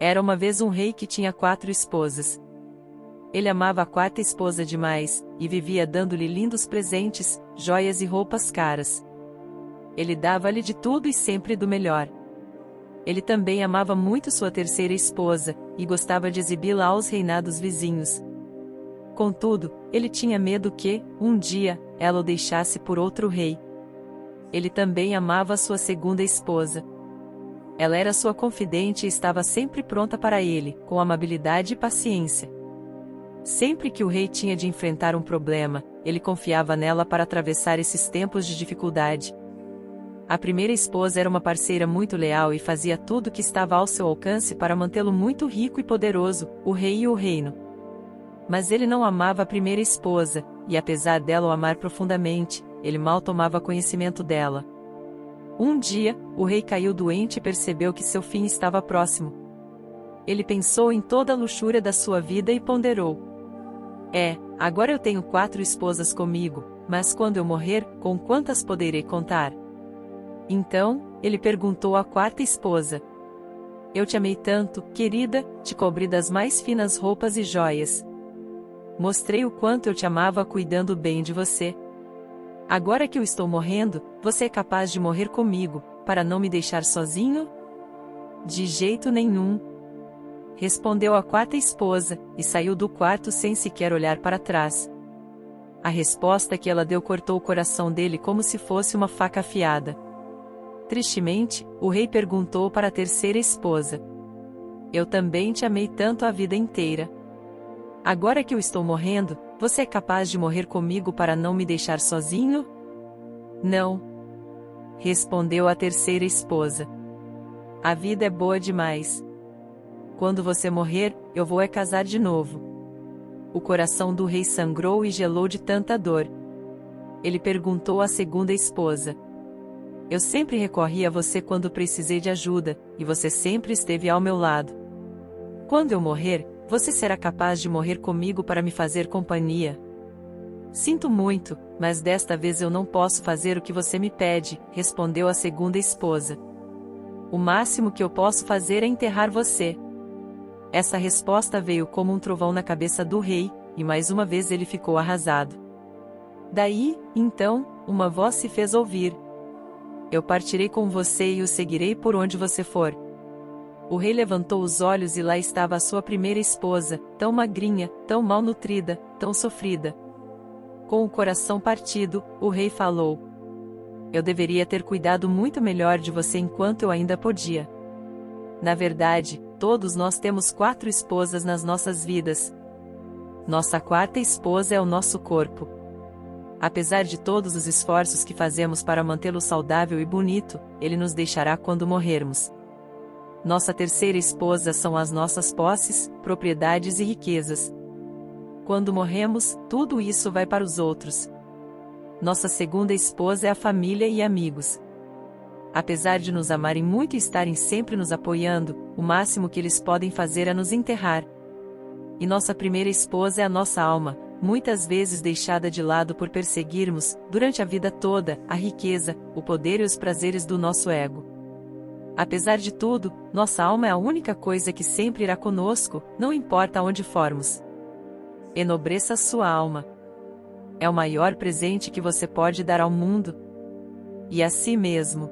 Era uma vez um rei que tinha 4 esposas. Ele amava a 4ª esposa demais, e vivia dando-lhe lindos presentes, joias e roupas caras. Ele dava-lhe de tudo e sempre do melhor. Ele também amava muito sua 3ª esposa, e gostava de exibi-la aos reinados vizinhos. Contudo, ele tinha medo que, um dia, ela o deixasse por outro rei. Ele também amava sua 2ª esposa. Ela era sua confidente e estava sempre pronta para ele, com amabilidade e paciência. Sempre que o rei tinha de enfrentar um problema, ele confiava nela para atravessar esses tempos de dificuldade. A 1ª esposa era uma parceira muito leal e fazia tudo o que estava ao seu alcance para mantê-lo muito rico e poderoso, o rei e o reino. Mas ele não amava a 1ª esposa, e apesar dela o amar profundamente, ele mal tomava conhecimento dela. Um dia, o rei caiu doente e percebeu que seu fim estava próximo. Ele pensou em toda a luxúria da sua vida e ponderou: agora eu tenho 4 esposas comigo, mas quando eu morrer, com quantas poderei contar? Então, ele perguntou à 4ª esposa: Eu te amei tanto, querida, te cobri das mais finas roupas e joias. Mostrei o quanto eu te amava cuidando bem de você. Agora que eu estou morrendo, você é capaz de morrer comigo, para não me deixar sozinho? De jeito nenhum. Respondeu a 4ª esposa, e saiu do quarto sem sequer olhar para trás. A resposta que ela deu cortou o coração dele como se fosse uma faca afiada. Tristemente, o rei perguntou para a 3ª esposa: Eu também te amei tanto a vida inteira. Agora que eu estou morrendo, você é capaz de morrer comigo para não me deixar sozinho? Não. Respondeu a 3ª esposa. A vida é boa demais. Quando você morrer, eu vou casar de novo. O coração do rei sangrou e gelou de tanta dor. Ele perguntou à 2ª esposa: Eu sempre recorri a você quando precisei de ajuda, e você sempre esteve ao meu lado. Quando eu morrer, você será capaz de morrer comigo para me fazer companhia? Sinto muito, mas desta vez eu não posso fazer o que você me pede, respondeu a 2ª esposa. O máximo que eu posso fazer é enterrar você. Essa resposta veio como um trovão na cabeça do rei, e mais uma vez ele ficou arrasado. Daí, então, uma voz se fez ouvir: Eu partirei com você e o seguirei por onde você for. O rei levantou os olhos e lá estava a sua 1ª esposa, tão magrinha, tão mal nutrida, tão sofrida. Com o coração partido, o rei falou: Eu deveria ter cuidado muito melhor de você enquanto eu ainda podia. Na verdade, todos nós temos 4 esposas nas nossas vidas. Nossa 4ª esposa é o nosso corpo. Apesar de todos os esforços que fazemos para mantê-lo saudável e bonito, ele nos deixará quando morrermos. Nossa 3ª esposa são as nossas posses, propriedades e riquezas. Quando morremos, tudo isso vai para os outros. Nossa 2ª esposa é a família e amigos. Apesar de nos amarem muito e estarem sempre nos apoiando, o máximo que eles podem fazer é nos enterrar. E nossa 1ª esposa é a nossa alma, muitas vezes deixada de lado por perseguirmos, durante a vida toda, a riqueza, o poder e os prazeres do nosso ego. Apesar de tudo, nossa alma é a única coisa que sempre irá conosco, não importa onde formos. Enobreça sua alma. É o maior presente que você pode dar ao mundo e a si mesmo.